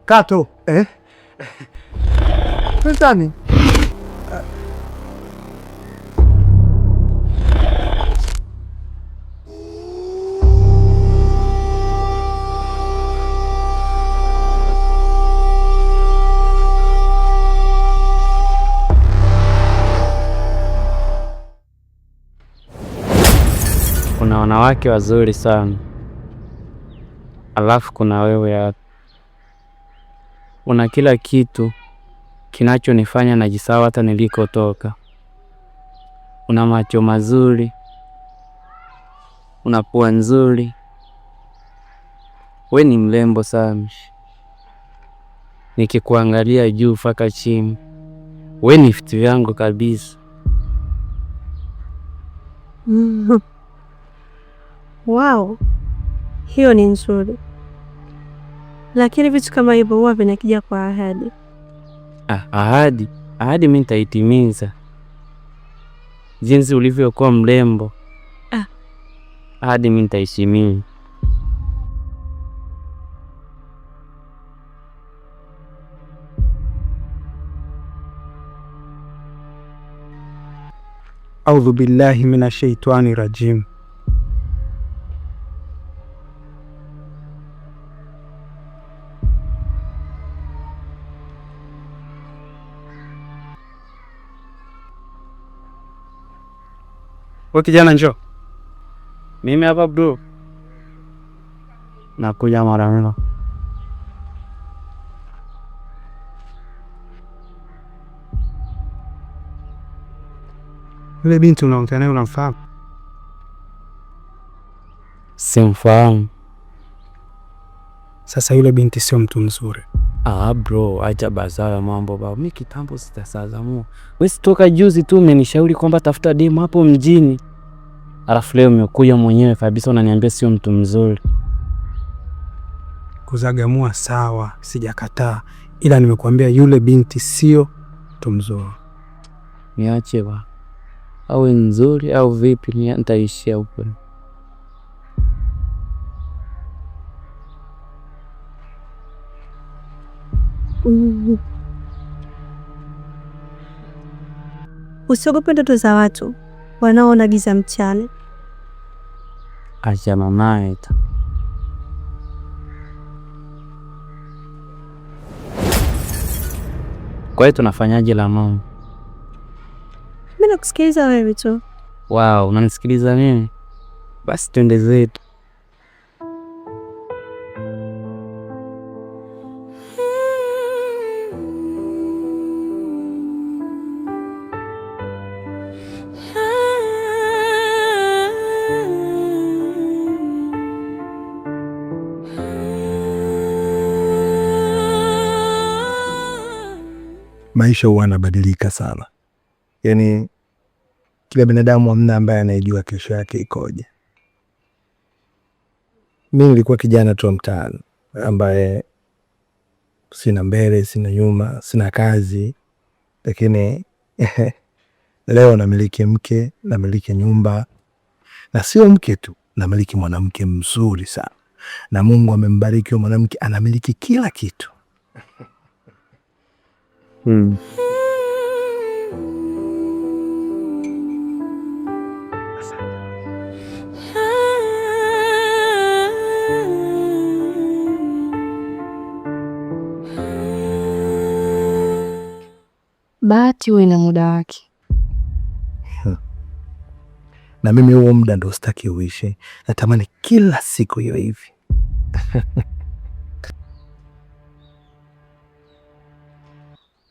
Kato. Pezani. Kuna wanawake wazuri sana, alafu kuna wewe hapa. Una kila kitu kinachonifanya najisahau hata nilikotoka. Una macho mazuri, una pua nzuri, we ni mrembo sana. Nikikuangalia juu mpaka chini, we ni vitu vyangu kabisa. Wow, hiyo ni nzuri, lakini vitu kama hivyo huwa vinakija kwa ahadi. Ahadi mimi nitaitimiza. Jinsi ulivyokuwa mrembo, ahadi mimi nitaheshimia. Audhu billahi minash shaitani rajim. Wewe kijana njoo. Mimi hapa bro. Nakuja mara moja. Yule binti unaongea naye unamfahamu? Simfahamu. Sasa yule binti sio mtu mzuri. Bro, acha bazara mambo baba. Mimi kitambo sitasazamu. Wewe toka juzi tu umenishauri kwamba tafuta demu hapo mjini. Alafu leo umekuja mwenyewe kabisa unaniambia sio mtu mzuri. Kuzagamua sawa, sijakataa. Ila nimekuambia yule binti sio mtu mzuri. Niache ba. Awe nzuri au vipi nitaishia huko. Usiogope ndoto za watu wanaoona giza mchana. Acha mamae. Kwa hiyo tunafanyaje la mama? Mimi nakusikiliza wewe tu. Wow, unanisikiliza mimi? Basi twende zetu. Maisha huwa yanabadilika sana. Yaani kila binadamu hamna ambaye anayejua kesho yake ikoje. Mimi nilikuwa kijana tu mtaani ambaye sina mbele, sina nyuma, sina kazi, lakini leo namiliki mke, namiliki nyumba, na sio mke tu, namiliki mwanamke mzuri sana. Na Mungu amembariki mwanamke, anamiliki kila kitu. Bahati huwa ina muda wake. Na mimi huo muda ndo sitaki uishi. Natamani kila siku hiyo hivi.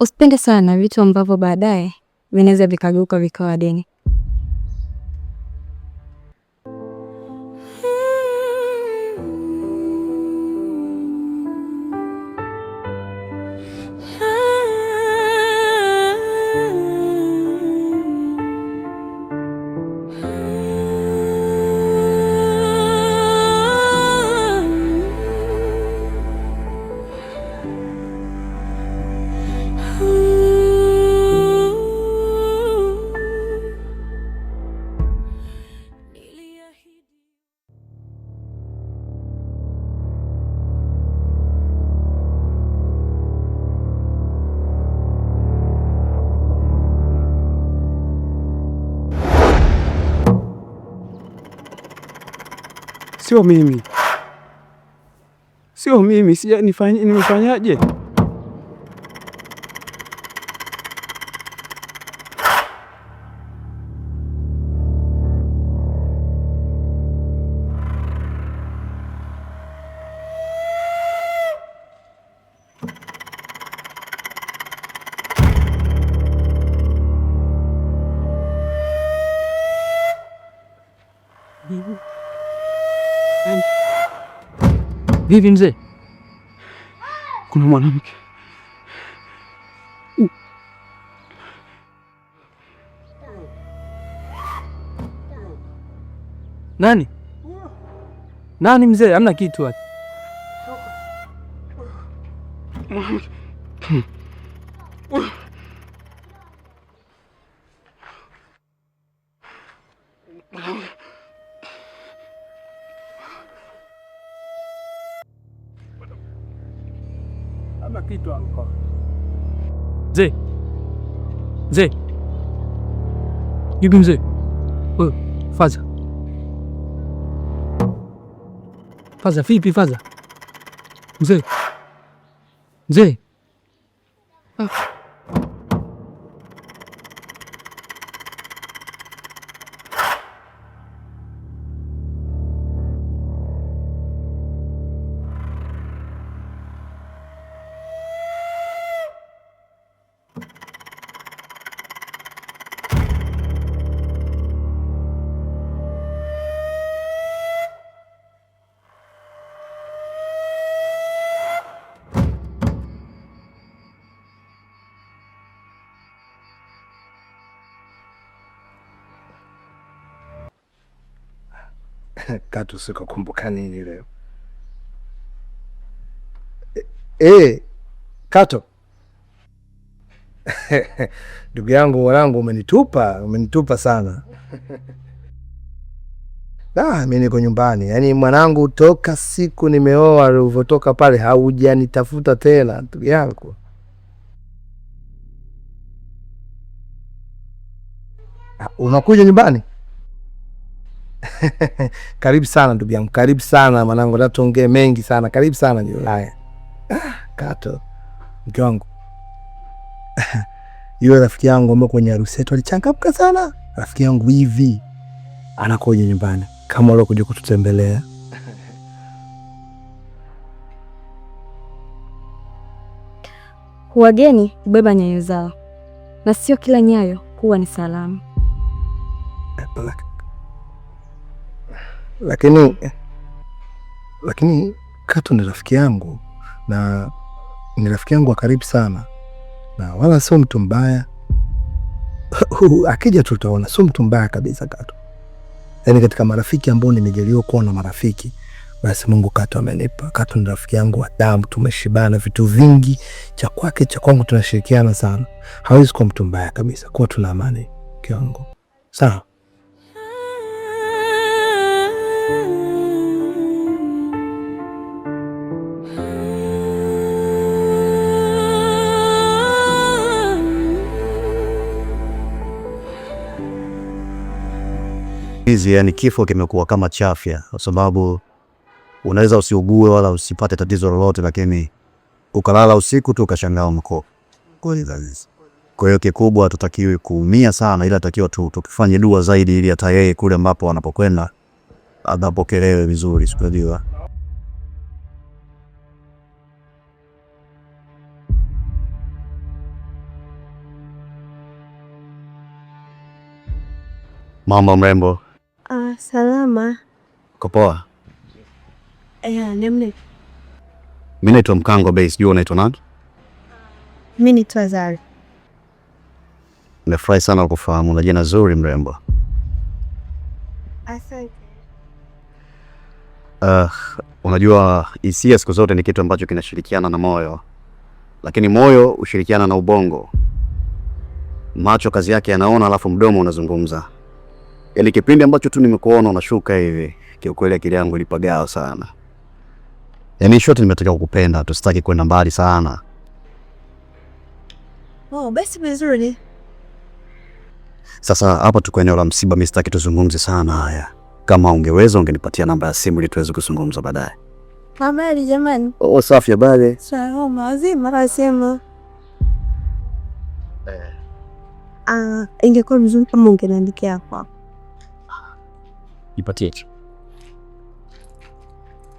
Usipende sana vitu ambavyo baadaye vinaweza vikageuka vikawa deni. Sio mimi. Sio mimi, nimefanyaje? Vipi mzee? Kuna mwanamke. Nani? Nani mzee? Hamna kitu hapa. Hamna kitu hapa. Mzee. Mzee. Yupi mzee? Faza. Faza vipi Faza? Mzee. Mzee. Kato, sikakumbuka nini leo? Kato. Ndugu yangu, mwanangu, umenitupa sana. Mimi niko nyumbani. Yaani mwanangu, toka siku nimeoa ulivyotoka pale haujanitafuta tena, ndugu yangu. Unakuja nyumbani? Karibu sana ndugu yangu, karibu sana mwanangu, na tuongee mengi sana. Karibu sana ni Ulaya. Kato, mke wangu. Yule rafiki yangu ambaye kwenye harusi yetu alichangamka sana. Rafiki yangu hivi anakuja nyumbani kama wale kuja kututembelea. Wageni hubeba nyayo zao, na sio kila nyayo huwa ni salamu. Lakini Kato ni rafiki yangu, na ni rafiki yangu wa karibu sana, na wala sio mtu mbaya. Akija tutaona, sio mtu mbaya kabisa Kato. Yaani katika marafiki ambao nimejaliwa kuwa na marafiki, basi Mungu Kato amenipa. Kato ni rafiki yangu wa damu, tumeshibana vitu vingi, cha kwake cha kwangu tunashirikiana sana. Hawezi kuwa mtu mbaya kabisa, kwa tuna amani kiwango. Sawa. Yani kifo kimekuwa kama chafya, kwa sababu unaweza usiugue wala usipate tatizo lolote, lakini ukalala usiku tu ukashangaa mko. Kwa hiyo kikubwa tutakiwi kuumia sana, ila takiwa tu tukifanye dua zaidi ili hata yeye kule ambapo anapokwenda adapokelewe vizuri, sikujua. Mama mrembo. Salama. Uko poa? Nemne. Mimi naitwa Mkango Base, jua unaitwa nani? Mimi naitwa Zari. Nimefurahi sana kukufahamu, na jina zuri mrembo. Asante. Unajua hisia siku zote ni kitu ambacho kinashirikiana na moyo, lakini moyo ushirikiana na ubongo. Macho kazi yake yanaona, alafu mdomo unazungumza. Yaani kipindi ambacho tu nimekuona unashuka hivi, kiukweli akili yangu ilipagawa sana. Yaani shote nimetaka kukupenda, tusitaki kwenda mbali sana. Basi vizuri. Sasa hapa tuko eneo la msiba, mimi sitaki tuzungumze sana haya. Kama ungeweza ungenipatia namba ya simu ili tuweze kuzungumza baadaye. Habari jamani. Oh, safi. Habari? Salama, wazima nasema. Ingekuwa mzuri kama ungeniandikia hapa. Nipatie hicho.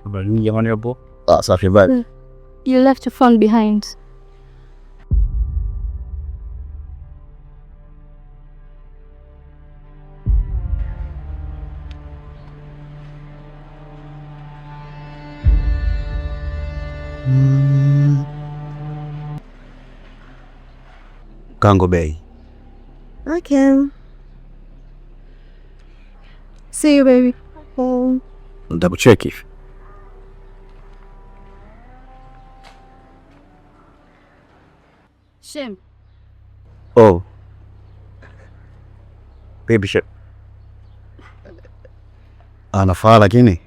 Habari jamani hapo. Safi. Habari? You left your phone behind. Kango Bay. Okay. See you baby. Double check if. Shem. Oh. Baby Shem. Anafaa lakini.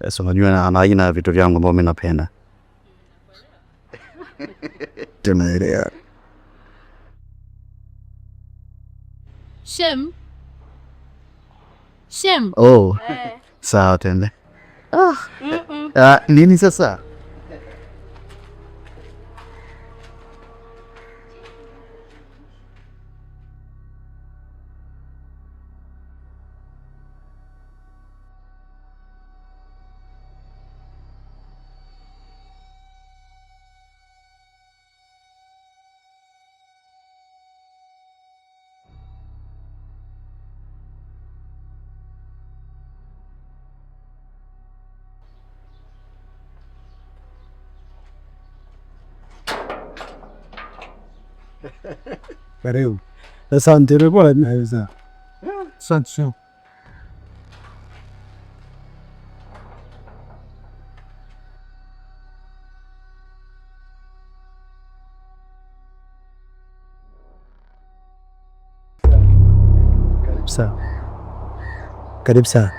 Sasa unajua ana aina ya vitu vyangu ambavyo mimi napenda. Tunaelewa. Shem. Shem. Oh. Sawa tende. Nini sasa? Karibu. Asante bwana. Asante. Karibu sana.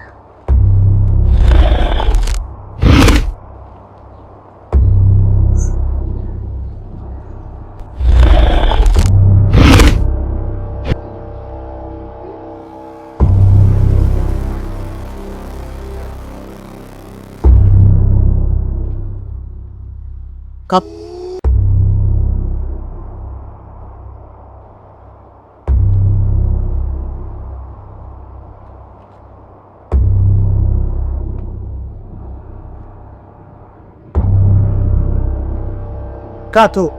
Kap. Kato,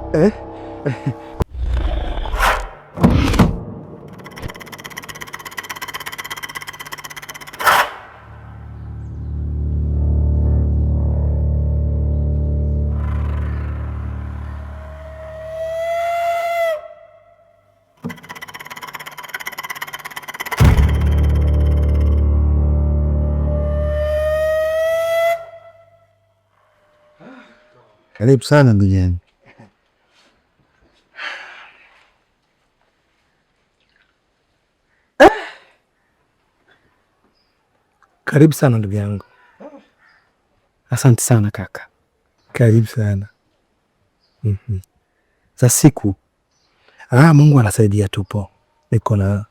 Karibu sana ndugu yangu. Karibu sana ndugu yangu. Asante sana kaka. Karibu sana. Za siku. Mungu anasaidia, tupo. Niko na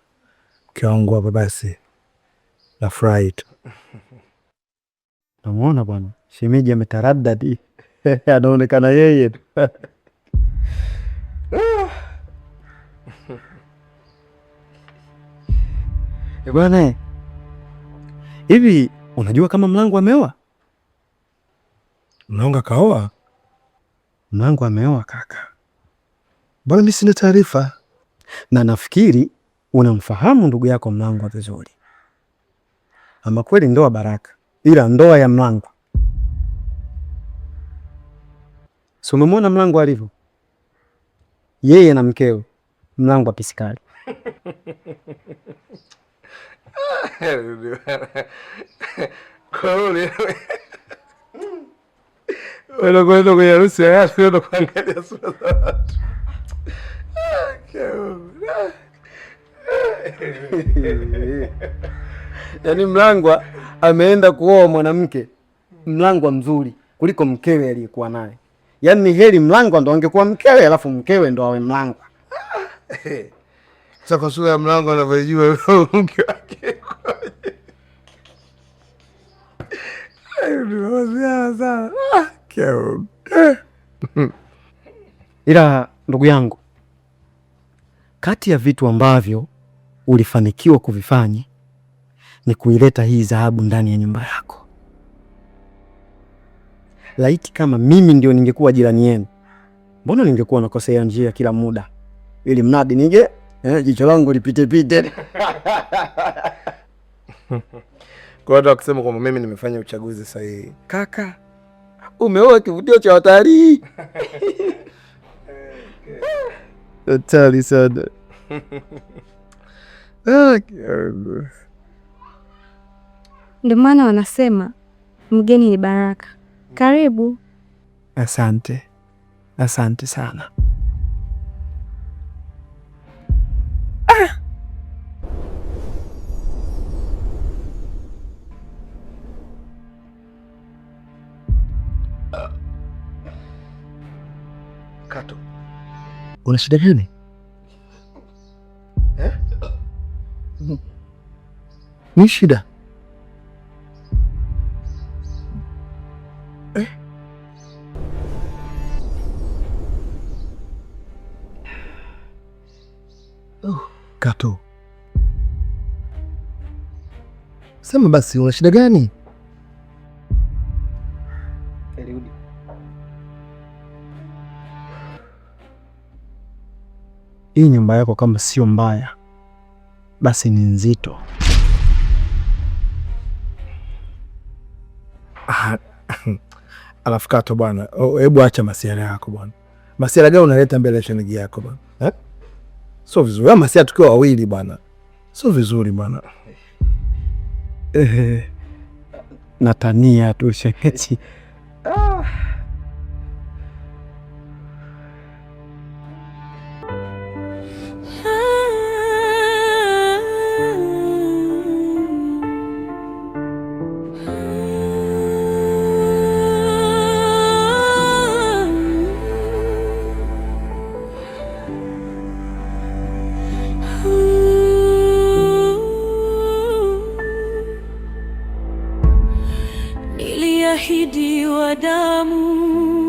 mke wangu hapa, basi nafurahi tu. Namuona bwana. Shemeji ametaradadi. Anaonekana yeye. Bwana, hivi unajua kama Mlango ameoa? Mlango kaoa? Mlango ameoa kaka. Bwana, mimi sina taarifa. Na nafikiri unamfahamu ndugu yako Mlango vizuri. Ama kweli ndoa baraka, ila ndoa ya Mlango. So umemwona Mlango alivyo? Yeye na mkeo Mlango pisikali. Wewe kwenda kwenye harusi ya watu, wewe kuangalia sura za watu. Yaani Mlango ameenda kuoa mwanamke Mlango mzuri kuliko mkewe aliyekuwa naye. Yaani ni heri Mlango ndo angekuwa mkewe alafu mkewe ndo awe Mlango. Sasa kwa sura ya mlango anavyojua mke wake. Ila ndugu yangu, kati ya vitu ambavyo ulifanikiwa kuvifanya ni kuileta hii dhahabu ndani ya nyumba yako. Laiti kama mimi ndio ningekuwa jirani yenu, mbona ningekuwa nakosea njia kila muda ili mnadi jicho langu lipite. Kwa watu wakisema kwamba mimi nimefanya uchaguzi sahihi. Kaka, umeoa kivutio cha watalii. Hatari sana. Ndio maana wanasema mgeni ni baraka. Karibu. Asante, asante sana. Kato, una shida gani? Ni shida? Kato, sema basi, una shida gani? Hii nyumba yako kama sio mbaya, basi ni nzito. Alafu Kato bwana, hebu acha masiara yako bwana. Masiara gani unaleta mbele ya shemeji yako bwana? Sio vizuri. Masiara tukiwa wawili bwana, sio vizuri bwana. Natania tu shemeji. Niliahidiwa damu